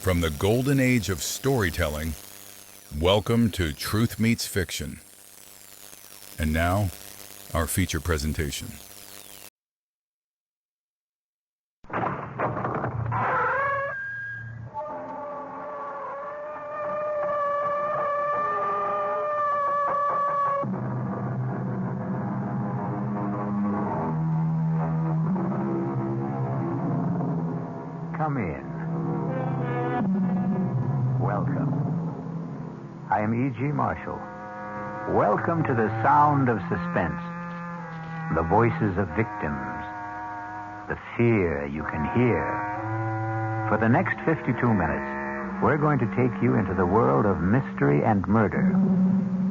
From the golden age of storytelling, welcome to Truth Meets Fiction. And now, our feature presentation. Come in. Welcome. I am E.G. Marshall. Welcome to the sound of suspense. The voices of victims. The fear you can hear. For the next 52 minutes, we're going to take you into the world of mystery and murder,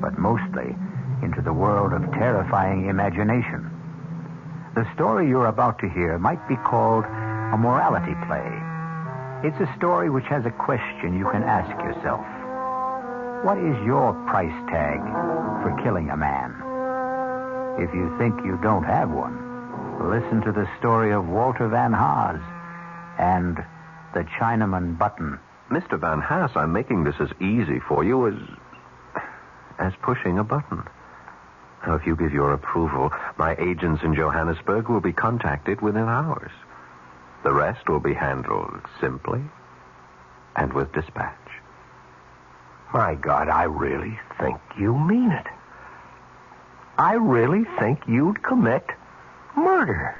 but mostly into the world of terrifying imagination. The story you're about to hear might be called a morality play. It's a story which has a question you can ask yourself. What is your price tag for killing a man? If you think you don't have one, listen to the story of Walter Van Haas and the Chinaman Button. Mr. Van Haas, I'm making this as easy for you as pushing a button. Now, if you give your approval, my agents in Johannesburg will be contacted within hours. The rest will be handled simply and with dispatch. My God, I really think you mean it. I really think you'd commit murder.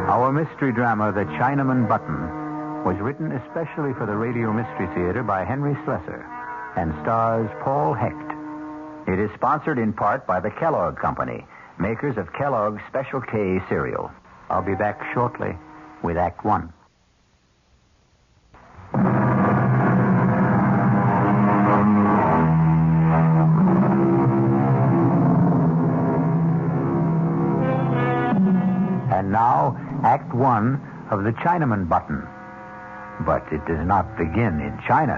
Our mystery drama, The Chinaman Button, was written especially for the Radio Mystery Theater by Henry Slessor and stars Paul Hecht. It is sponsored in part by the Kellogg Company, makers of Kellogg's Special K cereal. I'll be back shortly with Act One. And now, Act One of The Chinaman Button. But it does not begin in China.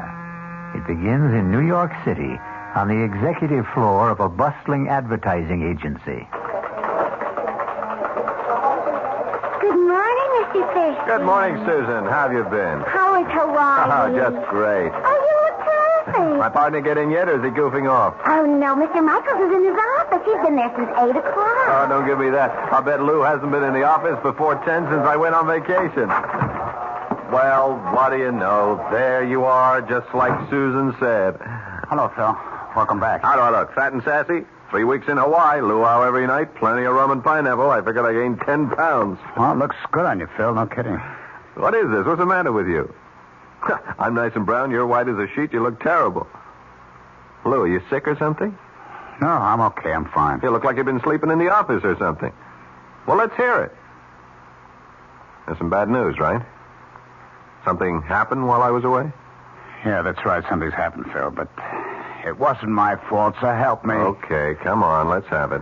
It begins in New York City, on the executive floor of a bustling advertising agency. Good morning, Mr. Fish. Good morning, Susan. How have you been? How is Hawaii? Oh, just great. Oh, you look perfect. My partner get in yet, or is he goofing off? Oh, no, Mr. Michaels is in his office. He's been there since 8 o'clock. Oh, don't give me that. I'll bet Lou hasn't been in the office before 10 since I went on vacation. Well, what do you know? There you are, just like Susan said. Hello, Phil. Welcome back. How do I look? Fat and sassy? 3 weeks in Hawaii. Luau every night. Plenty of rum and pineapple. I figured I gained 10 pounds. Well, it looks good on you, Phil. No kidding. What is this? What's the matter with you? I'm nice and brown. You're white as a sheet. You look terrible. Lou, are you sick or something? No, I'm okay. I'm fine. You look like you've been sleeping in the office or something. Well, let's hear it. There's some bad news, right? Something happened while I was away? Yeah, that's right. Something's happened, Phil, but it wasn't my fault, so help me. Okay, come on. Let's have it.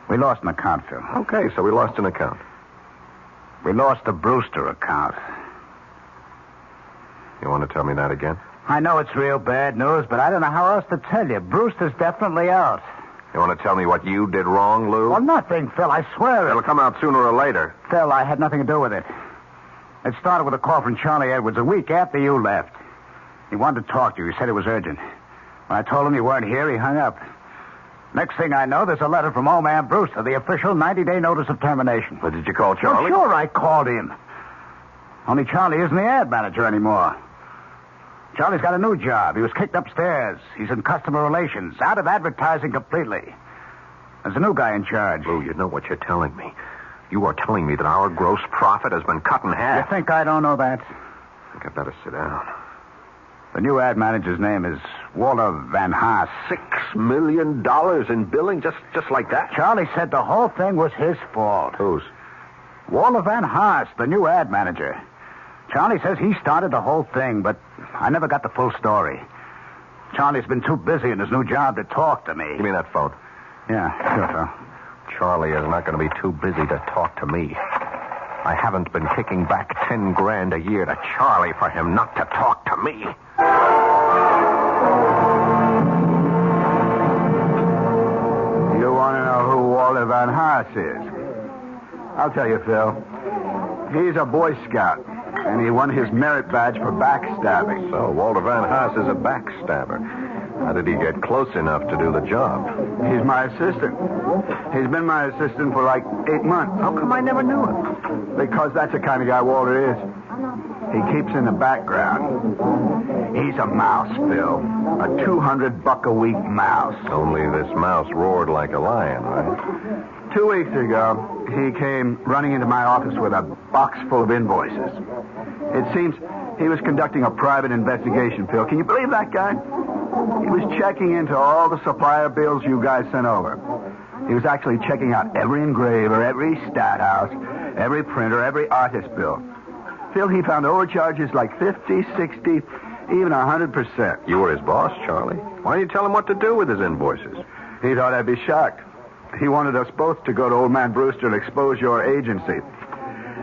We lost an account, Phil. Okay, so we lost an account. We lost the Brewster account. You want to tell me that again? I know it's real bad news, but I don't know how else to tell you. Brewster's definitely out. You want to tell me what you did wrong, Lou? Well, nothing, Phil. I swear it. It'll come out sooner or later. Phil, I had nothing to do with it. It started with a call from Charlie Edwards a week after you left. He wanted to talk to you. He said it was urgent. When I told him you weren't here, he hung up. Next thing I know, there's a letter from old man Brewster, the official 90-day notice of termination. But did you call Charlie? Well, sure, I called him. Only Charlie isn't the ad manager anymore. Charlie's got a new job. He was kicked upstairs. He's in customer relations, out of advertising completely. There's a new guy in charge. Lou, you know what you're telling me. You are telling me that our gross profit has been cut in half. You think I don't know that? I think I better sit down. The new ad manager's name is Walter Van Haas. $6 million in billing just like that? Charlie said the whole thing was his fault. Whose? Walter Van Haas, the new ad manager. Charlie says he started the whole thing, but I never got the full story. Charlie's been too busy in his new job to talk to me. Give me that phone. Yeah, sure, Phil. Charlie is not going to be too busy to talk to me. I haven't been kicking back $10,000 a year to Charlie for him not to talk to me. You want to know who Walter Van Haas Haas is? I'll tell you, Phil. He's a Boy Scout, and he won his merit badge for backstabbing. So, Walter Van Haas is a backstabber. How did he get close enough to do the job? He's my assistant. He's been my assistant for like 8 months. How come I never knew it? Because that's the kind of guy Walter is. He keeps in the background. He's a mouse, Phil. A $200-a-week mouse. Only this mouse roared like a lion, right? 2 weeks ago, he came running into my office with a box full of invoices. It seems he was conducting a private investigation, Phil. Can you believe that guy? He was checking into all the supplier bills you guys sent over. He was actually checking out every engraver, every stat house, every printer, every artist bill. Phil, he found overcharges like 50, 60, even 100%. You were his boss, Charlie. Why didn't you tell him what to do with his invoices? He thought I'd be shocked. He wanted us both to go to Old Man Brewster and expose your agency.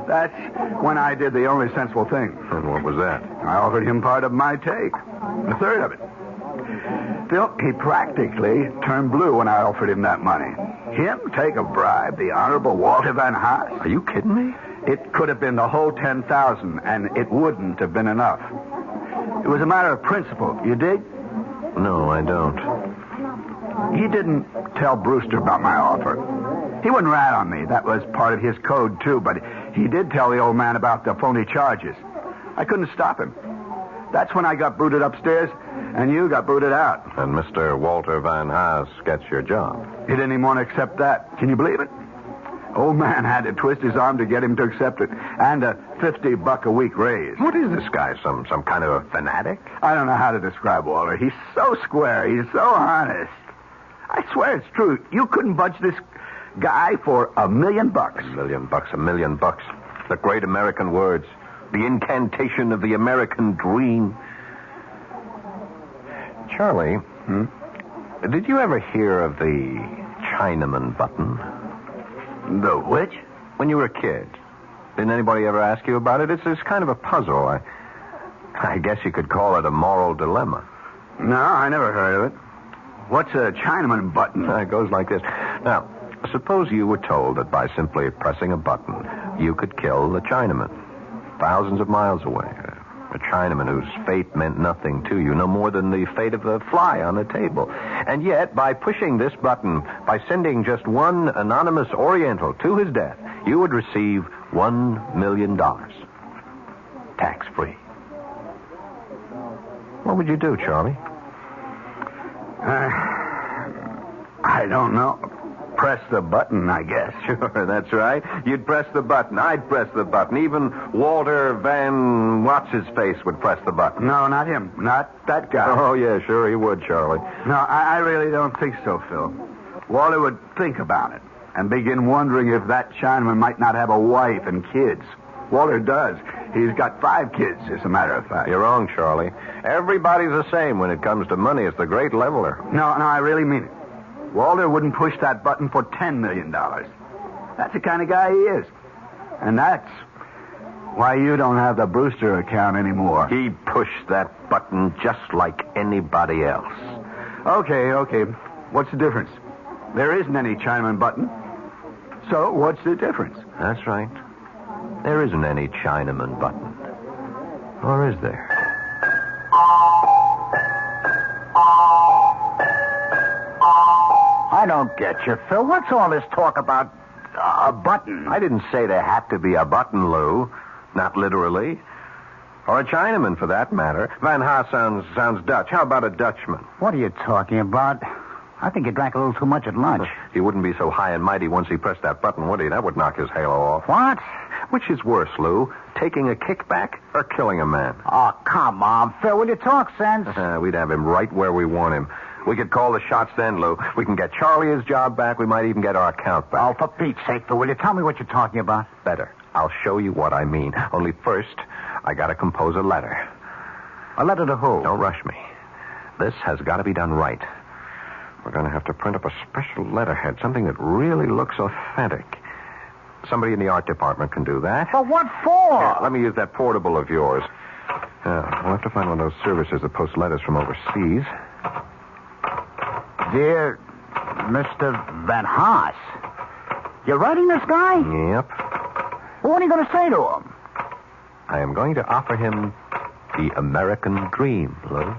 That's when I did the only sensible thing. And what was that? I offered him part of my take, a third of it. Phil, he practically turned blue when I offered him that money. Him take a bribe, the Honorable Walter Van Haas? Are you kidding me? It could have been the whole 10,000, and it wouldn't have been enough. It was a matter of principle. You dig? No, I don't. He didn't tell Brewster about my offer. He wouldn't rat on me. That was part of his code, too, but he did tell the old man about the phony charges. I couldn't stop him. That's when I got booted upstairs, and you got booted out. And Mr. Walter Van Haas gets your job. He didn't even want to accept that. Can you believe it? Old man had to twist his arm to get him to accept it, and a $50-a-week raise. What is this guy, some kind of a fanatic? I don't know how to describe Walter. He's so square. He's so honest. I swear it's true. You couldn't budge this guy for $1 million. $1 million. The great American words. The incantation of the American dream. Charlie, did you ever hear of the Chinaman Button? The which? When you were a kid. Didn't anybody ever ask you about it? It's kind of a puzzle. I guess you could call it a moral dilemma. No, I never heard of it. What's a Chinaman Button? It goes like this. Now, suppose you were told that by simply pressing a button, you could kill the Chinaman, thousands of miles away. A Chinaman whose fate meant nothing to you, no more than the fate of a fly on a table. And yet, by pushing this button, by sending just one anonymous Oriental to his death, you would receive $1 million. Tax-free. What would you do, Charlie? I don't know. Press the button, I guess. Sure, that's right. You'd press the button. I'd press the button. Even Walter Van What's-His-Face would press the button. No, not him. Not that guy. Oh, yeah, sure he would, Charlie. No, I really don't think so, Phil. Walter would think about it and begin wondering if that Chinaman might not have a wife and kids. Walter does. He's got 5 kids, as a matter of fact. You're wrong, Charlie. Everybody's the same when it comes to money. It's the great leveler. No, I really mean it. Walter wouldn't push that button for $10 million. That's the kind of guy he is. And that's why you don't have the Brewster account anymore. He pushed that button just like anybody else. Okay. What's the difference? There isn't any Chinaman Button. So what's the difference? That's right. There isn't any Chinaman Button. Or is there? I don't get you, Phil. What's all this talk about a button? I didn't say there had to be a button, Lou. Not literally. Or a Chinaman, for that matter. Van Haas sounds Dutch. How about a Dutchman? What are you talking about? I think you drank a little too much at lunch. He wouldn't be so high and mighty once he pressed that button, would he? That would knock his halo off. What? Which is worse, Lou? Taking a kickback or killing a man? Oh, come on, Phil. Will you talk sense? We'd have him right where we want him. We could call the shots then, Lou. We can get Charlie his job back. We might even get our account back. Oh, for Pete's sake, Phil, will you tell me what you're talking about? Better. I'll show you what I mean. Only first, I gotta compose a letter. A letter to who? Don't rush me. This has got to be done right. We're going to have to print up a special letterhead, something that really looks authentic. Somebody in the art department can do that. Well, what for? Yeah, let me use that portable of yours. We'll have to find one of those services that post letters from overseas. Dear Mr. Van Haas, You're writing this guy? Yep. Well, what are you going to say to him? I am going to offer him the American dream, Lou.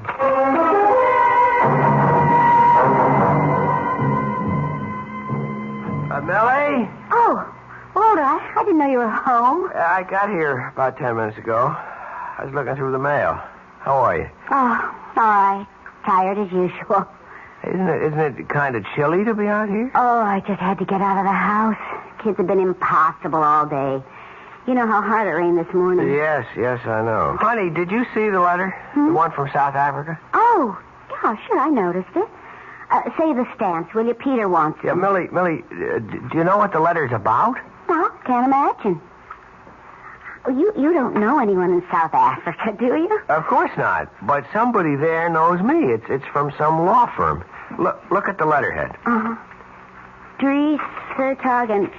Millie? Oh, Walter, I didn't know you were home. I got here about 10 minutes ago. I was looking through the mail. How are you? Oh, all right. Tired as usual. Isn't it kind of chilly to be out here? Oh, I just had to get out of the house. Kids have been impossible all day. You know how hard it rained this morning. Yes, I know. Honey, did you see the letter? The one from South Africa? Oh, yeah, sure, I noticed it. Say the stance, will you? Peter wants Yeah, them. Millie, do you know what the letter's about? No, can't imagine. Well, you don't know anyone in South Africa, do you? Of course not. But somebody there knows me. It's from some law firm. Look at the letterhead. Uh-huh. Dries Sertog and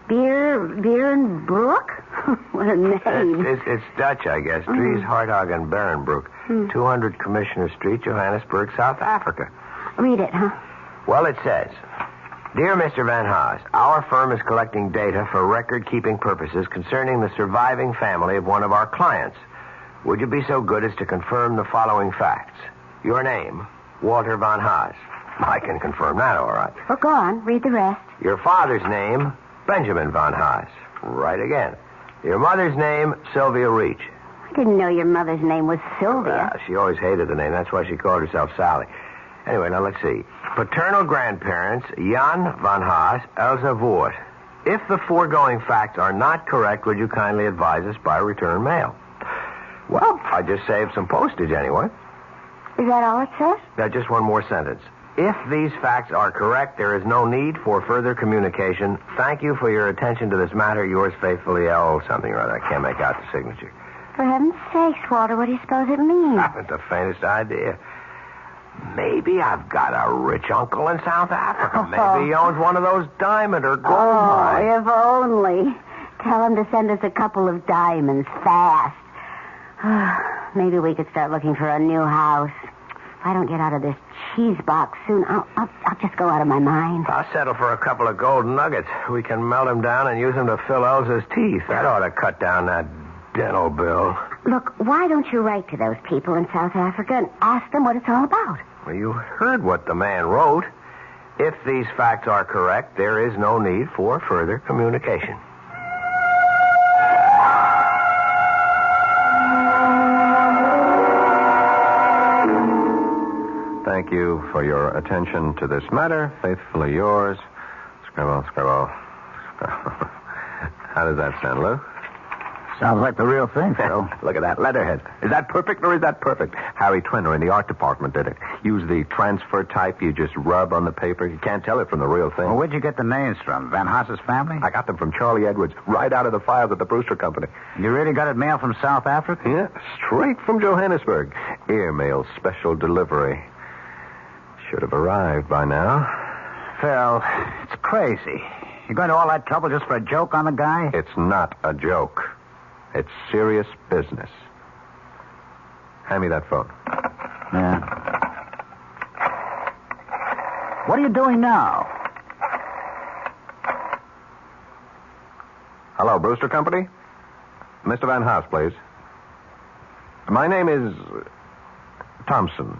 Beerenbroek? What a name. It's Dutch, I guess. Dries Hartog and Berenbroek. 200 Commissioner Street, Johannesburg, South Africa. Read it, huh? Well, it says, Dear Mr. Van Haas, our firm is collecting data for record-keeping purposes concerning the surviving family of one of our clients. Would you be so good as to confirm the following facts? Your name, Walter Van Haas. I can confirm that, all right. Well, go on. Read the rest. Your father's name, Benjamin Van Haas. Right again. Your mother's name, Sylvia Reach. I didn't know your mother's name was Sylvia. She always hated the name. That's why she called herself Sally. Anyway, now let's see. Paternal grandparents, Jan Van Haas, Elsa Voort. If the foregoing facts are not correct, would you kindly advise us by return mail? Well, I just saved some postage anyway. Is that all it says? Now, just one more sentence. If these facts are correct, there is no need for further communication. Thank you for your attention to this matter. Yours faithfully, L. something or other. I can't make out the signature. For heaven's sakes, Walter, what do you suppose it means? I haven't the faintest idea. Maybe I've got a rich uncle in South Africa. Maybe he owns one of those diamond or gold mines. If only. Tell him to send us a couple of diamonds fast. Maybe we could start looking for a new house. If I don't get out of this cheese box soon, I'll just go out of my mind. I'll settle for a couple of gold nuggets. We can melt them down and use them to fill Elsa's teeth. That ought to cut down that dental bill. Look, why don't you write to those people in South Africa and ask them what it's all about? Well, you heard what the man wrote. If these facts are correct, there is no need for further communication. Thank you for your attention to this matter. Faithfully yours, Scribble. How does that sound, Lou? Sounds like the real thing, Phil. Look at that letterhead. Is that perfect or is that perfect? Harry Trenner in the art department did it. Use the transfer type you just rub on the paper. You can't tell it from the real thing. Well, where'd you get the names from? Van Haas's family? I got them from Charlie Edwards, right out of the files at the Brewster Company. You really got it mailed from South Africa? Yeah, straight from Johannesburg. Airmail special delivery. Should have arrived by now. Phil, it's crazy. You're going to all that trouble just for a joke on the guy? It's not a joke. It's serious business. Hand me that phone. Yeah. What are you doing now? Hello, Brewster Company? Mr. Van Haas, please. My name is Thompson.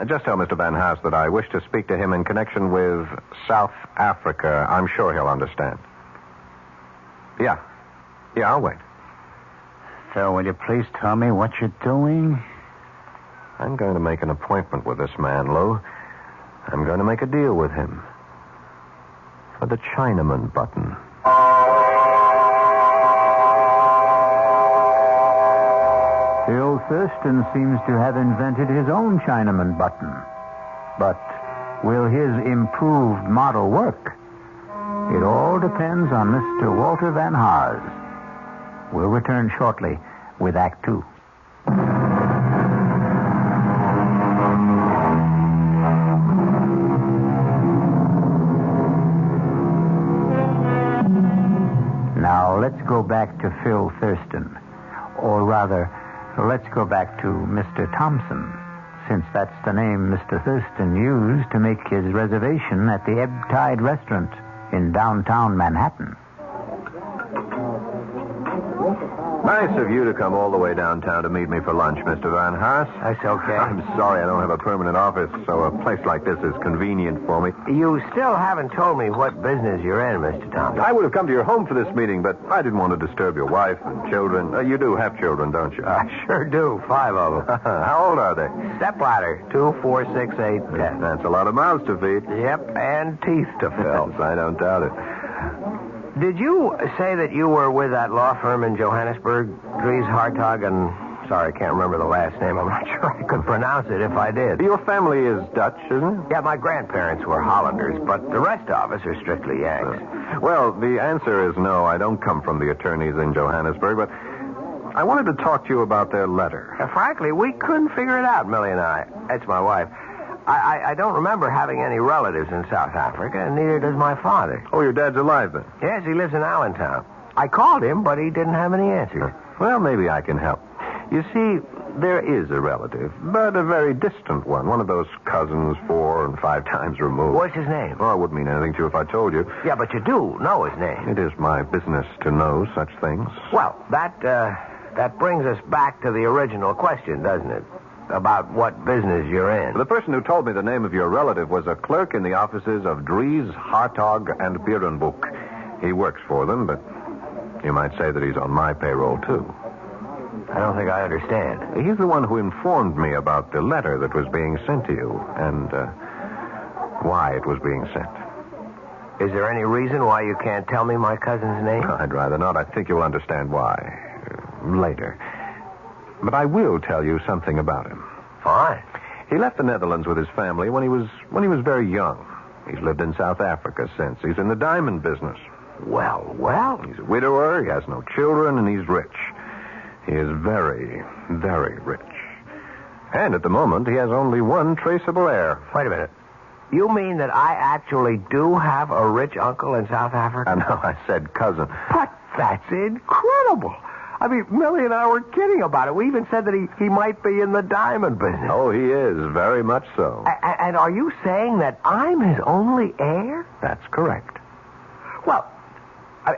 Just tell Mr. Van Haas that I wish to speak to him in connection with South Africa. I'm sure he'll understand. Yeah, I'll wait. Phil, will you please tell me what you're doing? I'm going to make an appointment with this man, Lou. I'm going to make a deal with him. For the Chinaman Button. Phil Thurston seems to have invented his own Chinaman Button. But will his improved model work? It all depends on Mr. Walter Van Haas. We'll return shortly with Act Two. Now, let's go back to Phil Thurston. Or rather, let's go back to Mr. Thompson, since that's the name Mr. Thurston used to make his reservation at the Ebb Tide restaurant in downtown Manhattan. Nice of you to come all the way downtown to meet me for lunch, Mr. Van Haas. That's okay. I'm sorry I don't have a permanent office, so a place like this is convenient for me. You still haven't told me what business you're in, Mr. Thompson. I would have come to your home for this meeting, but I didn't want to disturb your wife and children. You do have children, don't you? I sure do. 5 of them. How old are they? Stepladder. 2, 4, 6, 8, 10. That's a lot of mouths to feed. Yep, and teeth to fill. Yes, I don't doubt it. Did you say that you were with that law firm in Johannesburg, Dries Hartog, and... Sorry, I can't remember the last name. I'm not sure I could pronounce it if I did. Your family is Dutch, isn't it? Yeah, my grandparents were Hollanders, but the rest of us are strictly Yanks. Well, the answer is no. I don't come from the attorneys in Johannesburg, but I wanted to talk to you about their letter. Frankly, we couldn't figure it out, Millie and I. That's my wife. I don't remember having any relatives in South Africa, and neither does my father. Oh, your dad's alive, then? Yes, he lives in Allentown. I called him, but he didn't have any answers. Well, maybe I can help. You see, there is a relative, but a very distant one of those cousins 4 and 5 times removed. What's his name? Oh, it wouldn't mean anything to you if I told you. Yeah, but you do know his name. It is my business to know such things. Well, that brings us back to the original question, doesn't it? About what business you're in. The person who told me the name of your relative was a clerk in the offices of Dries, Hartog, and Berenboek. He works for them, but you might say that he's on my payroll, too. I don't think I understand. He's the one who informed me about the letter that was being sent to you and why it was being sent. Is there any reason why you can't tell me my cousin's name? I'd rather not. I think you'll understand why later. But I will tell you something about him. Fine. He left the Netherlands with his family when he was very young. He's lived in South Africa since. He's in the diamond business. Well. He's a widower, he has no children, and he's rich. He is very, very rich. And at the moment, he has only one traceable heir. Wait a minute. You mean that I actually do have a rich uncle in South Africa? No, I said cousin. But that's incredible. I mean, Millie and I were kidding about it. We even said that he might be in the diamond business. Oh, he is, very much so. And are you saying that I'm his only heir? That's correct. Well,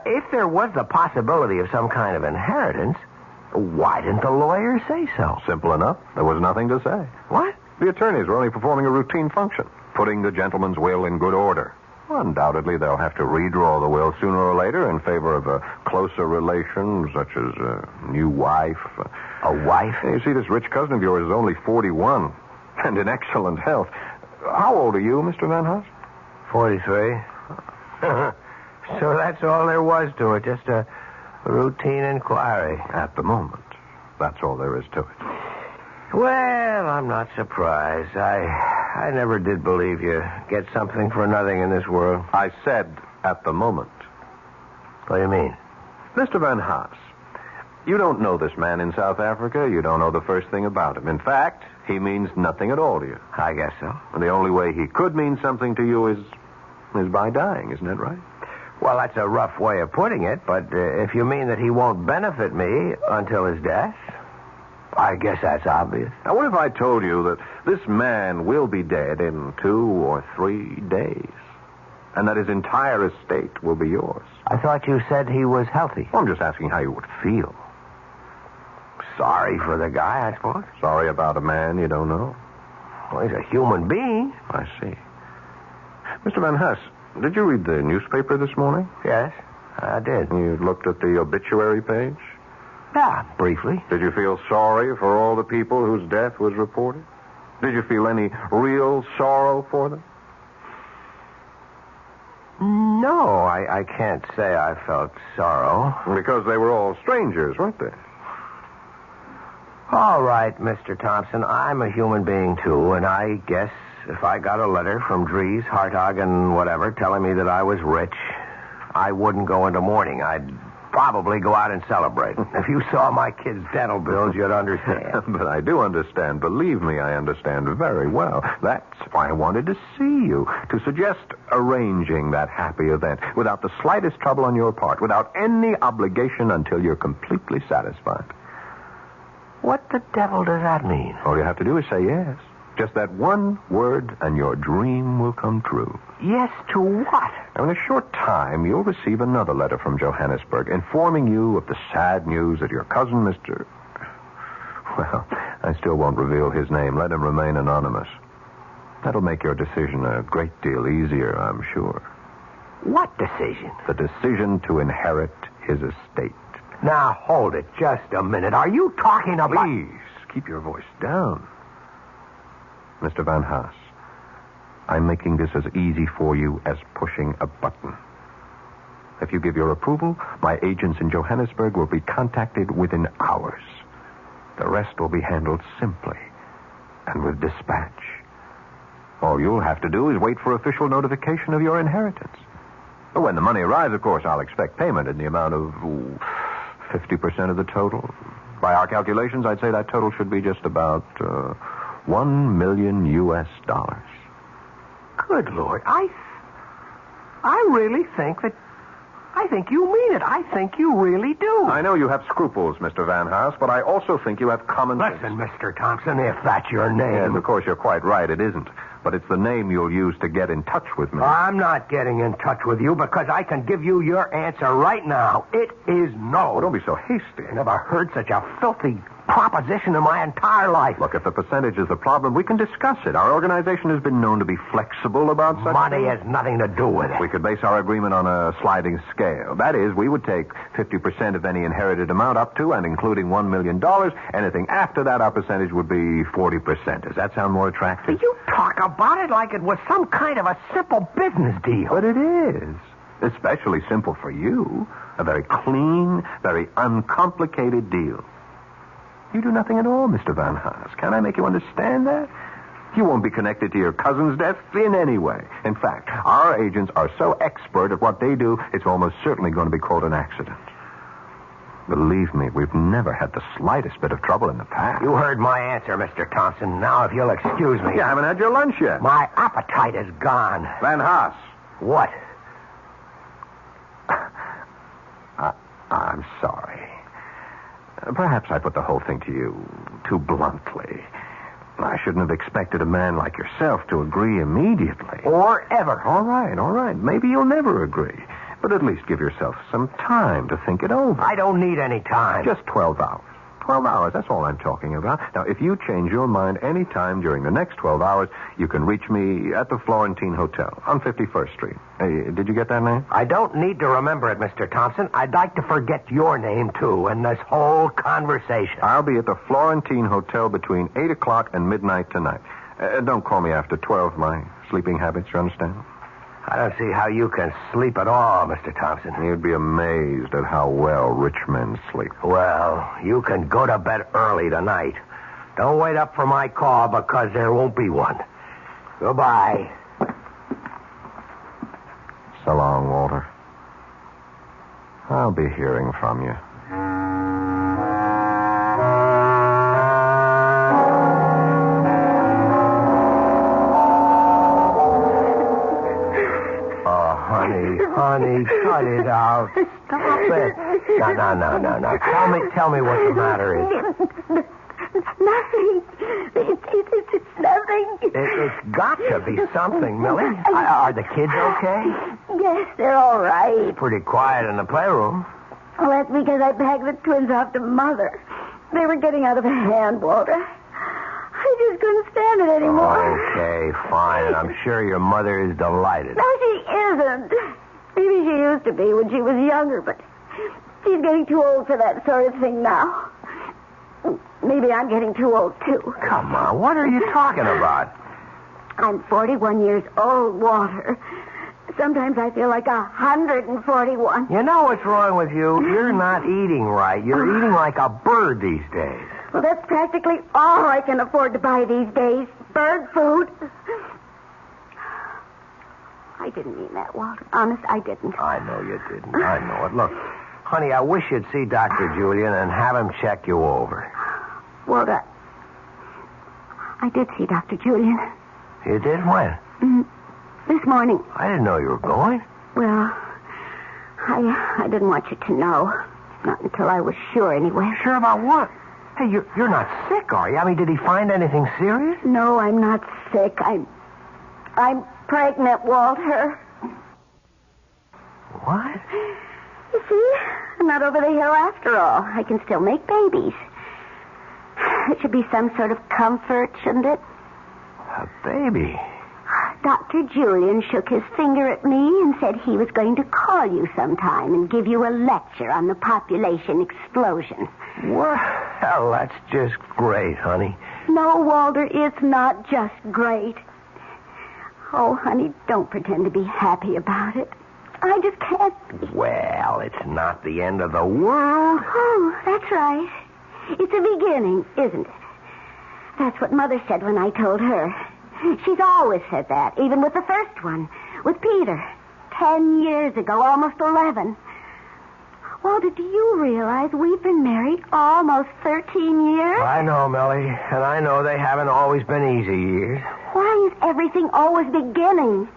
if there was the possibility of some kind of inheritance, why didn't the lawyer say so? Simple enough. There was nothing to say. What? The attorneys were only performing a routine function, putting the gentleman's will in good order. Undoubtedly, they'll have to redraw the will sooner or later in favor of a closer relation, such as a new wife. A wife? You see, this rich cousin of yours is only 41 and in excellent health. How old are you, Mr. Van Haas? 43. So that's all there was to it, just a routine inquiry. At the moment, that's all there is to it. Well, I'm not surprised. I never did believe you get something for nothing in this world. I said at the moment. What do you mean? Mr. Van Haas, you don't know this man in South Africa. You don't know the first thing about him. In fact, he means nothing at all to you. I guess so. And the only way he could mean something to you is by dying, isn't that right? Well, that's a rough way of putting it, but if you mean that he won't benefit me until his death, I guess that's obvious. Now, what if I told you that this man will be dead in 2 or 3 days, and that his entire estate will be yours? I thought you said he was healthy. Well, I'm just asking how you would feel. Sorry for the guy, I suppose. Sorry about a man you don't know. Well, he's a human being. I see. Mr. Van Haas, did you read the newspaper this morning? Yes, I did. You looked at the obituary page? Yeah, briefly. Did you feel sorry for all the people whose death was reported? Did you feel any real sorrow for them? No, I can't say I felt sorrow. Because they were all strangers, weren't they? All right, Mr. Thompson, I'm a human being, too, and I guess if I got a letter from Dries, Hartog, and whatever, telling me that I was rich, I wouldn't go into mourning. I'd probably go out and celebrate. If you saw my kids' dental bills, you'd understand. But I do understand. Believe me, I understand very well. That's why I wanted to see you, to suggest arranging that happy event without the slightest trouble on your part, without any obligation until you're completely satisfied. What the devil does that mean? All you have to do is say yes. Just that one word, and your dream will come true. Yes to what? Now, in a short time, you'll receive another letter from Johannesburg informing you of the sad news that your cousin, Mr. Well, I still won't reveal his name. Let him remain anonymous. That'll make your decision a great deal easier, I'm sure. What decision? The decision to inherit his estate. Now, hold it just a minute. Are you talking about... Please, keep your voice down. Mr. Van Haas, I'm making this as easy for you as pushing a button. If you give your approval, my agents in Johannesburg will be contacted within hours. The rest will be handled simply and with dispatch. All you'll have to do is wait for official notification of your inheritance. When the money arrives, of course, I'll expect payment in the amount of 50% of the total. By our calculations, I'd say that total should be just about $1 million. Good Lord. I really think that... I think you mean it. I think you really do. I know you have scruples, Mr. Van Haas, but I also think you have common sense. Listen, Mr. Thompson, if that's your name... Yes, of course, you're quite right. It isn't. But it's the name you'll use to get in touch with me. I'm not getting in touch with you because I can give you your answer right now. It is no. Oh, don't be so hasty. I never heard such a filthy proposition in my entire life. Look, if the percentage is the problem, we can discuss it. Our organization has been known to be flexible about such Money things. has nothing to do with it. We could base our agreement on a sliding scale. That is, we would take 50% of any inherited amount up to and including $1 million. Anything after that, our percentage would be 40%. Does that sound more attractive? You talk about it like it was some kind of a simple business deal. But it is. Especially simple for you. A very clean, very uncomplicated deal. You do nothing at all, Mr. Van Haas. Can I make you understand that? You won't be connected to your cousin's death in any way. In fact, our agents are so expert at what they do, it's almost certainly going to be called an accident. Believe me, we've never had the slightest bit of trouble in the past. You heard my answer, Mr. Thompson. Now, if you'll excuse me... You haven't had your lunch yet. My appetite is gone. Van Haas. What? I'm sorry. Perhaps I put the whole thing to you too bluntly. I shouldn't have expected a man like yourself to agree immediately. Or ever. All right. Maybe you'll never agree. But at least give yourself some time to think it over. I don't need any time. Just 12 hours. 12 hours, that's all I'm talking about. Now, if you change your mind any time during the next 12 hours, you can reach me at the Florentine Hotel on 51st Street. Hey, did you get that name? I don't need to remember it, Mr. Thompson. I'd like to forget your name, too, in this whole conversation. I'll be at the Florentine Hotel between 8 o'clock and midnight tonight. Don't call me after 12, my sleeping habits, you understand? I don't see how you can sleep at all, Mr. Thompson. You'd be amazed at how well rich men sleep. Well, you can go to bed early tonight. Don't wait up for my call because there won't be one. Goodbye. So long, Walter. I'll be hearing from you. Honey, cut it out. Stop it. No. Tell me what the matter is. Nothing. It's nothing. It's got to be something, Millie. Are the kids okay? Yes, they're all right. It's pretty quiet in the playroom. Well, that's because I packed the twins off to Mother. They were getting out of hand, Walter. I just couldn't stand it anymore. Okay, fine. And I'm sure your mother is delighted. No, she isn't. Maybe she used to be when she was younger, but she's getting too old for that sort of thing now. Maybe I'm getting too old, too. Come on, what are you talking about? I'm 41 years old, Walter. Sometimes I feel like 141. You know what's wrong with you? You're not eating right. You're eating like a bird these days. Well, that's practically all I can afford to buy these days. Bird food. I didn't mean that, Walter. Honest, I didn't. I know you didn't. I know it. Look, honey, I wish you'd see Dr. Julian and have him check you over. Walter, I did see Dr. Julian. You did? When? This morning. I didn't know you were going. Well, I didn't want you to know. Not until I was sure, anyway. Sure about what? Hey, you're not sick, are you? I mean, did he find anything serious? No, I'm not sick. I'm pregnant, Walter. What? You see, I'm not over the hill after all. I can still make babies. It should be some sort of comfort, shouldn't it? A baby? Dr. Julian shook his finger at me and said he was going to call you sometime and give you a lecture on the population explosion. Well, that's just great, honey. No, Walter, it's not just great. Oh, honey, don't pretend to be happy about it. I just can't be. Well, it's not the end of the world. Oh, that's right. It's a beginning, isn't it? That's what Mother said when I told her. She's always said that, even with the first one, with Peter. 10 years ago, almost 11. Walter, do you realize we've been married almost 13 years? I know, Melly, and I know they haven't always been easy years. Why is everything always beginning?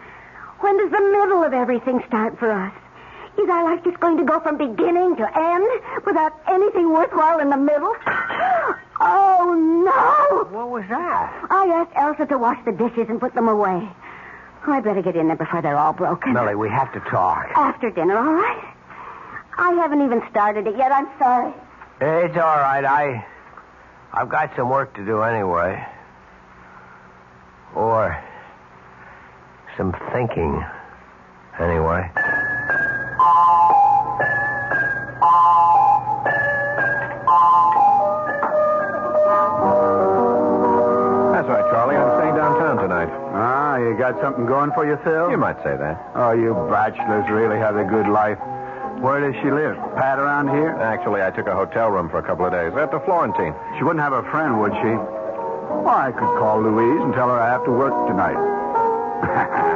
When does the middle of everything start for us? Is our life just going to go from beginning to end without anything worthwhile in the middle? Oh, no! What was that? I asked Elsa to wash the dishes and put them away. I'd better get in there before they're all broken. Melly, we have to talk. After dinner, all right? I haven't even started it yet. I'm sorry. It's all right. I've got some work to do anyway. Or some thinking anyway. That's right, Charlie. I'm staying downtown tonight. Ah, you got something going for you, Phil? You might say that. Oh, you bachelors really have a good life. Where does she live? Pat around here? Actually, I took a hotel room for a couple of days at the Florentine. She wouldn't have a friend, would she? Well, I could call Louise and tell her I have to work tonight.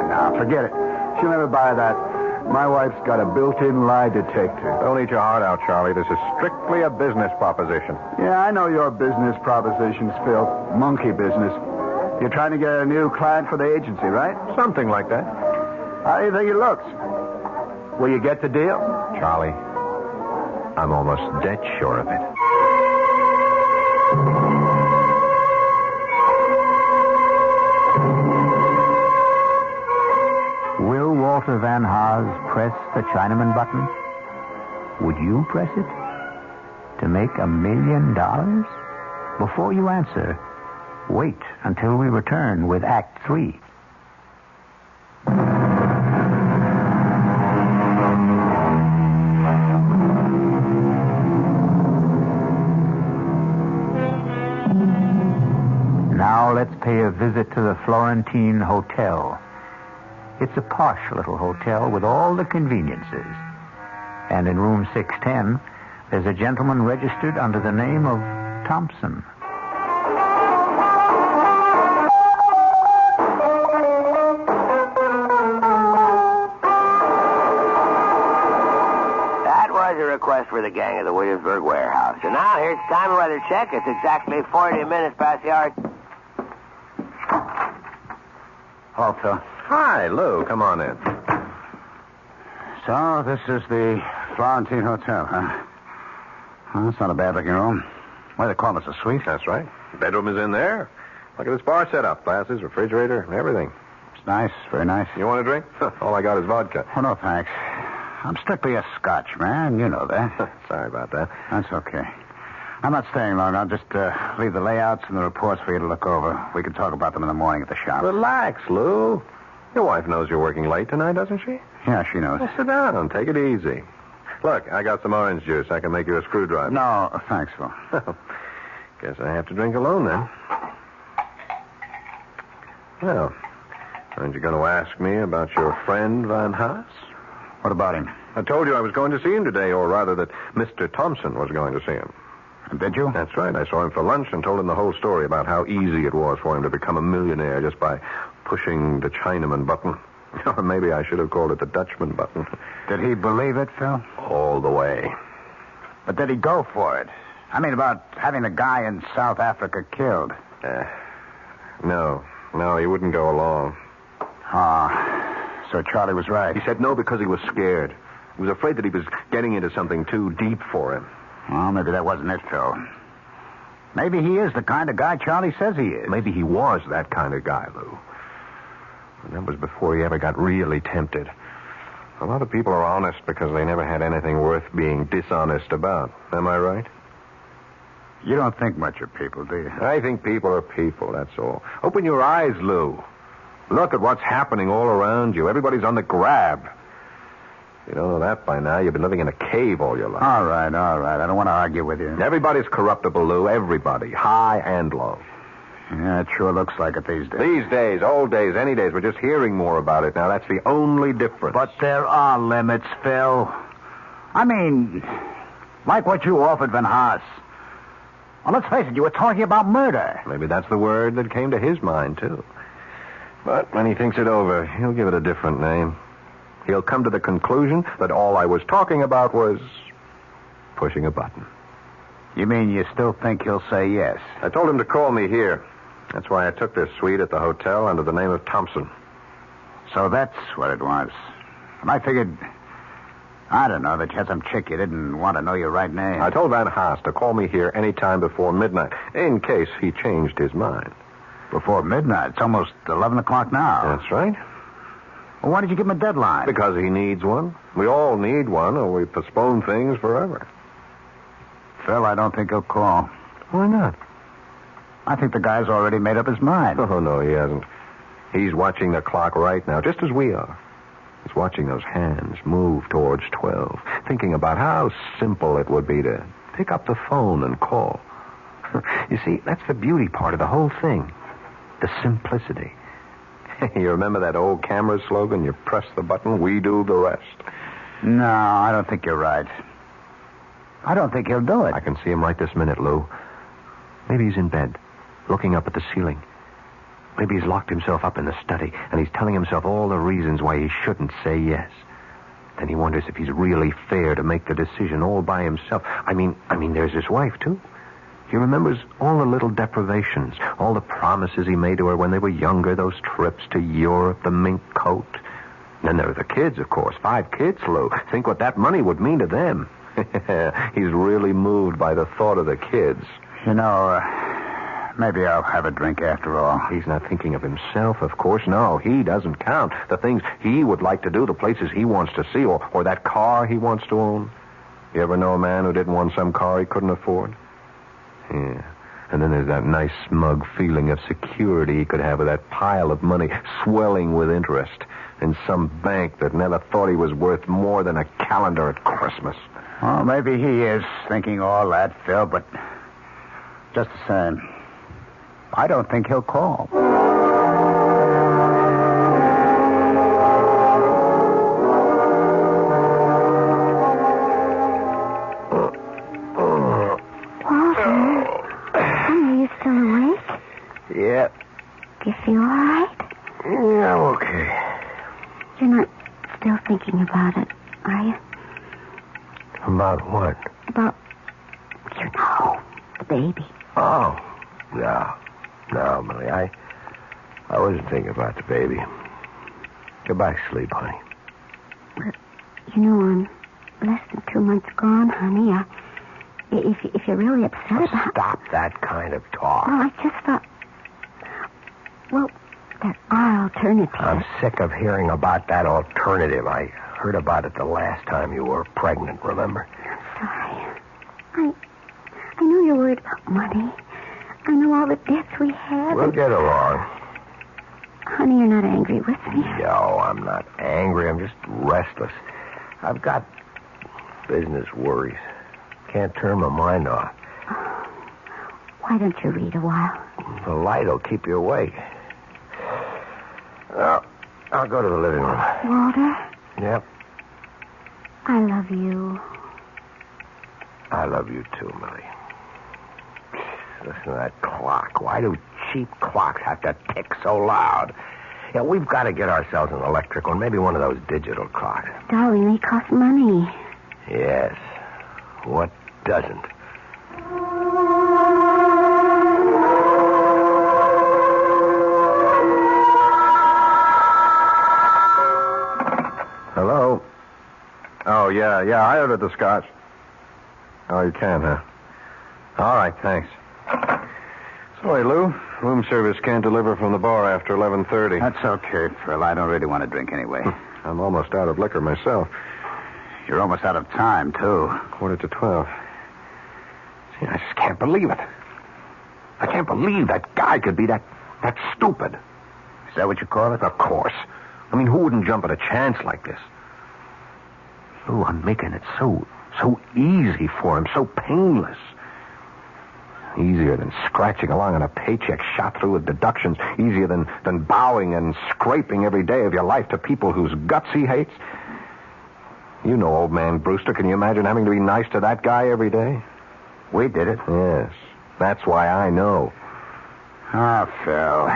Now, forget it. She'll never buy that. My wife's got a built-in lie detector. Don't eat your heart out, Charlie. This is strictly a business proposition. Yeah, I know your business propositions, Phil. Monkey business. You're trying to get a new client for the agency, right? Something like that. How do you think it looks? Will you get the deal? Charlie, I'm almost dead sure of it. Will Walter Van Haas press the Chinaman button? Would you press it? To make $1 million? Before you answer, wait until we return with Act 3. Now let's pay a visit to the Florentine Hotel. It's a posh little hotel with all the conveniences. And in room 610, there's a gentleman registered under the name of Thompson. That was a request for the gang at the Williamsburg warehouse. And now here's the time of weather check. It's exactly 40 minutes past the hour. Hello, Phil. Hi, Lou. Come on in. So, this is the Florentine Hotel, huh? Well, that's not a bad-looking room. Why they call this a suite? That's right. Bedroom is in there. Look at this bar set up. Glasses, refrigerator, everything. It's nice, very nice. You want a drink? All I got is vodka. Oh, no, thanks. I'm strictly a Scotch, man. You know that. Sorry about that. That's okay. I'm not staying long. I'll just leave the layouts and the reports for you to look over. We can talk about them in the morning at the shop. Relax, Lou. Your wife knows you're working late tonight, doesn't she? Yeah, she knows. Well, sit down. Take it easy. Look, I got some orange juice. I can make you a screwdriver. No, thanks, Phil. Guess I have to drink alone, then. Well, aren't you going to ask me about your friend, Van Haas? What about him? I told you I was going to see him today, or rather that Mr. Thompson was going to see him. Did you? That's right. I saw him for lunch and told him the whole story about how easy it was for him to become a millionaire just by pushing the Chinaman button. Or maybe I should have called it the Dutchman button. Did he believe it, Phil? All the way. But did he go for it? I mean, about having the guy in South Africa killed. No, he wouldn't go along. Ah, so Charlie was right. He said no because he was scared. He was afraid that he was getting into something too deep for him. Well, maybe that wasn't it, Phil. Maybe he is the kind of guy Charlie says he is. Maybe he was that kind of guy, Lou. And that was before he ever got really tempted. A lot of people are honest because they never had anything worth being dishonest about. Am I right? You don't think much of people, do you? I think people are people, that's all. Open your eyes, Lou. Look at what's happening all around you. Everybody's on the grab. You don't know that by now. You've been living in a cave all your life. All right. I don't want to argue with you. Everybody's corruptible, Lou. Everybody. High and low. Yeah, it sure looks like it these days. These days, old days, any days. We're just hearing more about it now. That's the only difference. But there are limits, Phil. I mean, like what you offered Van Haas. Well, let's face it, you were talking about murder. Maybe that's the word that came to his mind, too. But when he thinks it over, he'll give it a different name. He'll come to the conclusion that all I was talking about was pushing a button. You mean you still think he'll say yes? I told him to call me here. That's why I took this suite at the hotel under the name of Thompson. So that's what it was. And I figured, I don't know, that you had some chick you didn't want to know your right name. I told Van Haas to call me here any time before midnight, in case he changed his mind. Before midnight? It's almost 11 o'clock now. That's right. Well, why did you give him a deadline? Because he needs one. We all need one, or we postpone things forever. Phil, I don't think he'll call. Why not? I think the guy's already made up his mind. Oh, no, he hasn't. He's watching the clock right now, just as we are. He's watching those hands move towards 12, thinking about how simple it would be to pick up the phone and call. You see, that's the beauty part of the whole thing. The simplicity. You remember that old camera slogan? You press the button, we do the rest. No, I don't think you're right. I don't think he'll do it. I can see him right this minute, Lou. Maybe he's in bed, looking up at the ceiling. Maybe he's locked himself up in the study, and he's telling himself all the reasons why he shouldn't say yes. Then he wonders if he's really fair to make the decision all by himself. I mean, there's his wife, too. He remembers all the little deprivations, all the promises he made to her when they were younger, those trips to Europe, the mink coat. And then there are the kids, of course. 5 kids, Lou. Think what that money would mean to them. He's really moved by the thought of the kids. You know, maybe I'll have a drink after all. He's not thinking of himself, of course. No, he doesn't count. The things he would like to do, the places he wants to see, or that car he wants to own. You ever know a man who didn't want some car he couldn't afford? Yeah. And then there's that nice smug feeling of security he could have with that pile of money swelling with interest in some bank that never thought he was worth more than a calendar at Christmas. Well, maybe he is thinking all that, Phil, but just the same, I don't think he'll call. Yep. Do you feel all right? Yeah, I'm okay. You're not still thinking about it, are you? About what? About, the baby. Oh, no. No, Millie, I wasn't thinking about the baby. Go back to sleep, honey. But, I'm less than 2 months gone, honey. If you're really upset about... Stop that kind of talk. Well, I just thought... Well, there are alternatives. I'm sick of hearing about that alternative. I heard about it the last time you were pregnant, remember? Sorry. I know you're worried about money. I know all the debts we have. We'll get along. Honey, you're not angry with me. No, I'm not angry. I'm just restless. I've got business worries. Can't turn my mind off. Why don't you read a while? The light will keep you awake. Well, I'll go to the living room. Walter? Yep. I love you. I love you too, Millie. Listen to that clock. Why do cheap clocks have to tick so loud? Yeah, we've got to get ourselves an electric one, maybe one of those digital clocks. Darling, they cost money. Yes. What doesn't? Hello? Oh, yeah, I ordered the scotch. Oh, you can, huh? All right, thanks. Sorry, Lou. Room service can't deliver from the bar after 11:30. That's okay, Phil. I don't really want to drink anyway. I'm almost out of liquor myself. You're almost out of time, too. 11:45. See, I just can't believe it. I can't believe that guy could be that stupid. Is that what you call it? Of course. I mean, who wouldn't jump at a chance like this? Oh, I'm making it so easy for him, so painless. Easier than scratching along on a paycheck shot through with deductions. Easier than bowing and scraping every day of your life to people whose guts he hates. You know old man Brewster. Can you imagine having to be nice to that guy every day? We did it. Yes. That's why I know. Ah, Phil.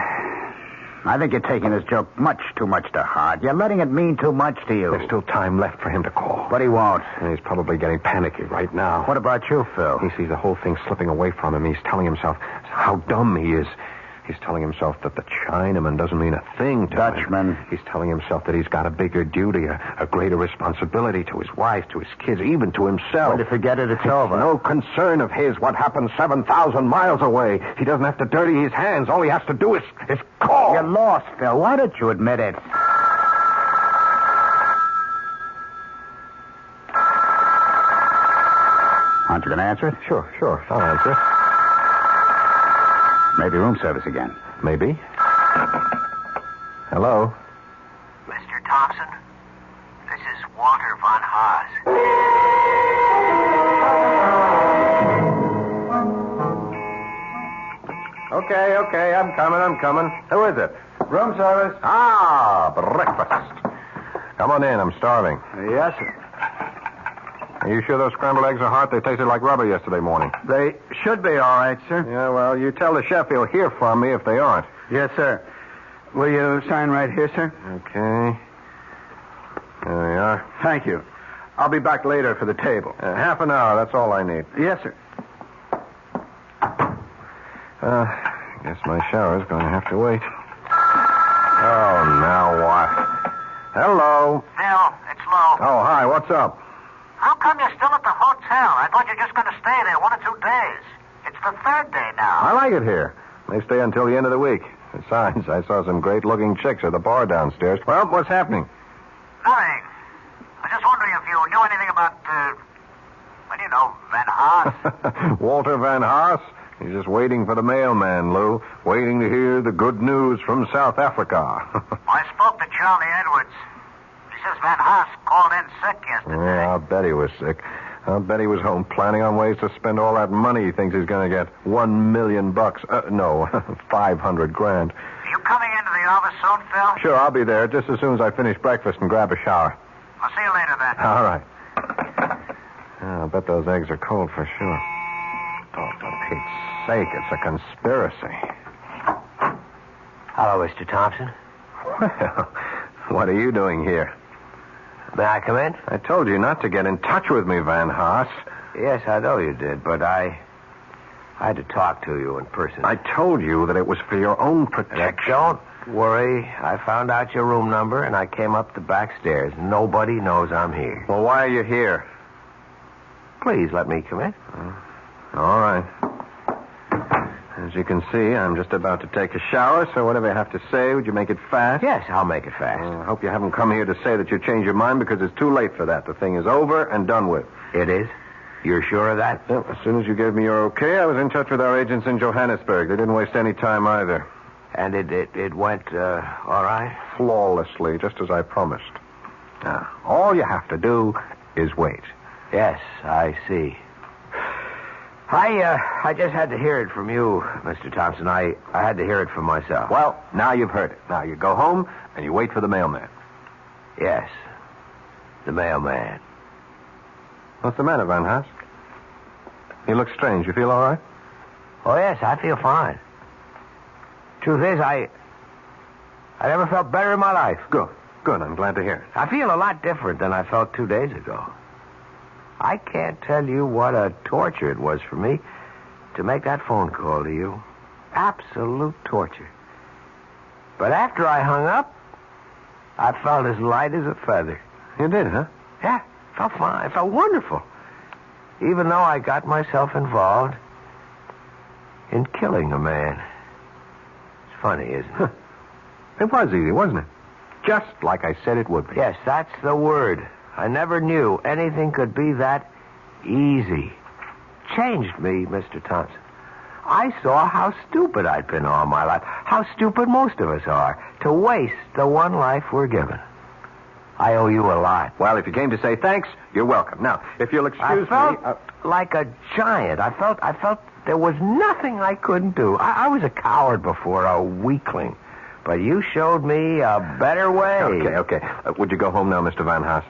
I think you're taking this joke much too much to heart. You're letting it mean too much to you. There's still time left for him to call. But he won't. And he's probably getting panicky right now. What about you, Phil? He sees the whole thing slipping away from him. He's telling himself how dumb he is. He's telling himself that the Chinaman doesn't mean a thing to Dutchman. him. He's telling himself that he's got a bigger duty, a greater responsibility to his wife, to his kids, even to himself. When you forget it, it's over. No concern of his what happens 7,000 miles away. He doesn't have to dirty his hands. All he has to do is call. You're lost, Phil. Why don't you admit it? Aren't you going to answer it? Sure. I'll answer it. Maybe room service again. Maybe. Hello? Mr. Thompson, this is Walter von Haas. Okay, I'm coming. Who is it? Room service? Ah, breakfast. Come on in, I'm starving. Yes, sir. Are you sure those scrambled eggs are hot? They tasted like rubber yesterday morning. They should be all right, sir. Yeah, well, you tell the chef he'll hear from me if they aren't. Yes, sir. Will you sign right here, sir? Okay. There we are. Thank you. I'll be back later for the table. Half an hour, that's all I need. Yes, sir. Guess my shower's going to have to wait. Oh, now what? Hello. Phil, it's Lou. Oh, hi, what's up? How come you're still at the hotel? I thought you were just going to stay there 1 or 2 days. It's the 3rd day now. I like it here. They stay until the end of the week. Besides, I saw some great-looking chicks at the bar downstairs. Well, what's happening? Nothing. I was just wondering if you knew anything about, Van Haas. Walter Van Haas? He's just waiting for the mailman, Lou. Waiting to hear the good news from South Africa. I spoke to Charlie Edwards. He says Van Haas called in sick yesterday. Yeah, I'll bet he was sick. I'll bet he was home planning on ways to spend all that money he thinks he's going to get. $1 million. No, 500 grand. Are you coming into the office soon, Phil? Sure, I'll be there just as soon as I finish breakfast and grab a shower. I'll see you later then. All right. I'll bet those eggs are cold for sure. Oh, for Pete's sake, it's a conspiracy. Hello, Mr. Thompson. Well, what are you doing here? May I come in? I told you not to get in touch with me, Van Haas. Yes, I know you did, but I had to talk to you in person. I told you that it was for your own protection. Don't worry. I found out your room number, and I came up the back stairs. Nobody knows I'm here. Well, why are you here? Please let me come in. All right. As you can see, I'm just about to take a shower, so whatever you have to say, would you make it fast? Yes, I'll make it fast. I hope you haven't come here to say that you changed your mind, because it's too late for that. The thing is over and done with. It is? You're sure of that? Well, as soon as you gave me your okay, I was in touch with our agents in Johannesburg. They didn't waste any time either. And it went, all right? Flawlessly, just as I promised. Now, all you have to do is wait. Yes, I see. I just had to hear it from you, Mr. Thompson. I had to hear it from myself. Well, now you've heard it. Now you go home and you wait for the mailman. Yes, the mailman. What's the matter, Van Haas? You look strange. You feel all right? Oh, yes, I feel fine. Truth is, I never felt better in my life. Good. I'm glad to hear it. I feel a lot different than I felt 2 days ago. I can't tell you what a torture it was for me to make that phone call to you. Absolute torture. But after I hung up, I felt as light as a feather. You did, huh? Yeah, felt fine. Felt wonderful. Even though I got myself involved in killing a man. It's funny, isn't it? It was easy, wasn't it? just like I said it would be. Yes, that's the word. I never knew anything could be that easy. Changed me, Mr. Thompson. I saw how stupid I'd been all my life, how stupid most of us are, to waste the one life we're given. I owe you a lot. Well, if you came to say thanks, you're welcome. Now, if you'll excuse me... I felt like a giant. I felt there was nothing I couldn't do. I was a coward before, a weakling. But you showed me a better way. Okay. Would you go home now, Mr. Van Haas?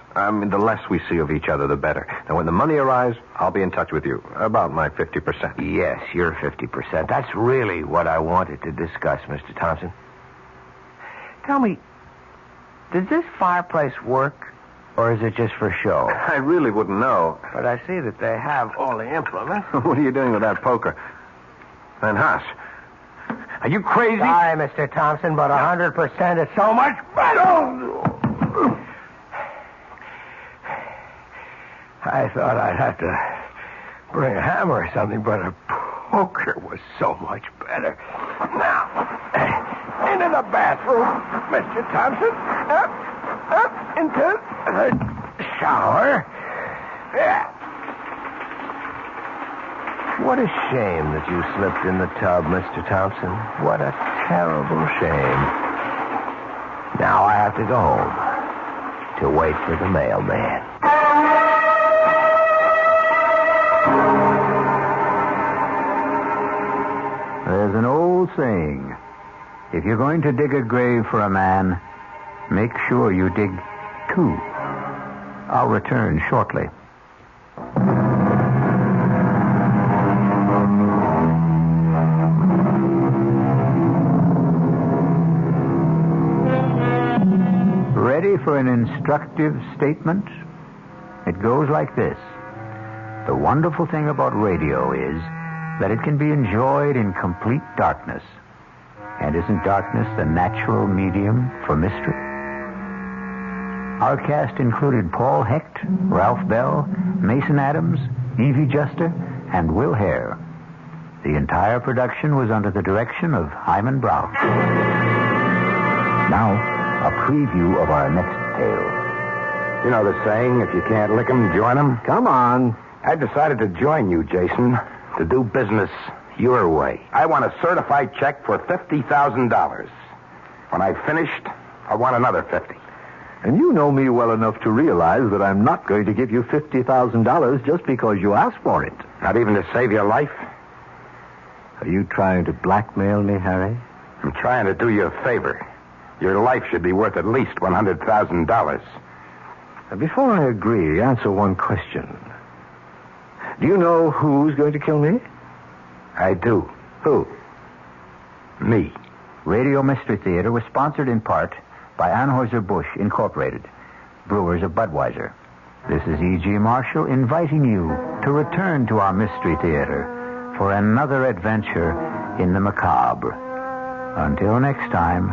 The less we see of each other, the better. Now, when the money arrives, I'll be in touch with you. About my 50%. Yes, your 50%. That's really what I wanted to discuss, Mr. Thompson. Tell me, does this fireplace work, or is it just for show? I really wouldn't know. But I see that they have all the implements. What are you doing with that poker? Van Haas, are you crazy? Sorry, Mr. Thompson, but 100% is so much better. I thought I'd have to bring a hammer or something, but a poker was so much better. Now, into the bathroom, Mr. Thompson. Up into the shower. Yeah. What a shame that you slipped in the tub, Mr. Thompson. What a terrible shame. Now I have to go home to wait for the mailman. There's an old saying. If you're going to dig a grave for a man, make sure you dig two. I'll return shortly. Ready for an instructive statement? It goes like this. The wonderful thing about radio is that it can be enjoyed in complete darkness. And isn't darkness the natural medium for mystery? Our cast included Paul Hecht, Ralph Bell, Mason Adams, Evie Juster, and Will Hare. The entire production was under the direction of Hyman Brown. Now, a preview of our next tale. You know the saying, if you can't lick 'em, join 'em? Come on. I decided to join you, Jason, to do business your way. I want a certified check for $50,000. When I've finished, I want another 50. And you know me well enough to realize that I'm not going to give you $50,000 just because you asked for it. Not even to save your life? Are you trying to blackmail me, Harry? I'm trying to do you a favor. Your life should be worth at least $100,000. Before I agree, answer one question. Do you know who's going to kill me? I do. Who? Me. Radio Mystery Theater was sponsored in part by Anheuser-Busch Incorporated, brewers of Budweiser. This is E.G. Marshall inviting you to return to our Mystery Theater for another adventure in the macabre. Until next time,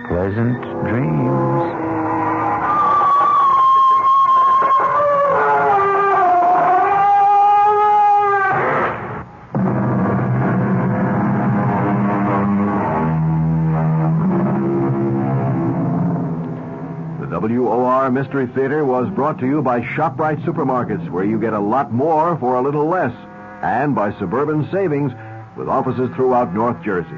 pleasant dreams. WOR Mystery Theater was brought to you by ShopRite Supermarkets, where you get a lot more for a little less, and by Suburban Savings, with offices throughout North Jersey.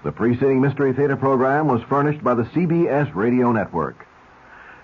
The preceding Mystery Theater program was furnished by the CBS Radio Network.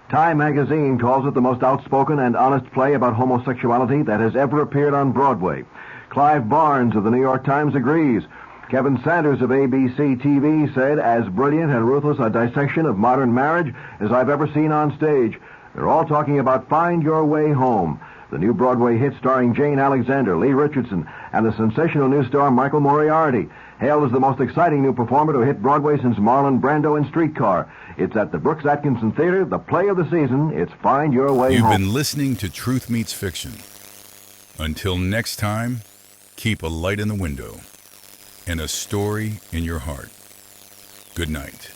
Time magazine calls it the most outspoken and honest play about homosexuality that has ever appeared on Broadway. Clive Barnes of the New York Times agrees. Kevin Sanders of ABC TV said, as brilliant and ruthless a dissection of modern marriage as I've ever seen on stage. They're all talking about Find Your Way Home, the new Broadway hit starring Jane Alexander, Lee Richardson, and the sensational new star Michael Moriarty, hailed as the most exciting new performer to hit Broadway since Marlon Brando in Streetcar. It's at the Brooks Atkinson Theater, the play of the season. It's Find Your Way Home. You've been listening to Truth Meets Fiction. Until next time, keep a light in the window and a story in your heart. Good night.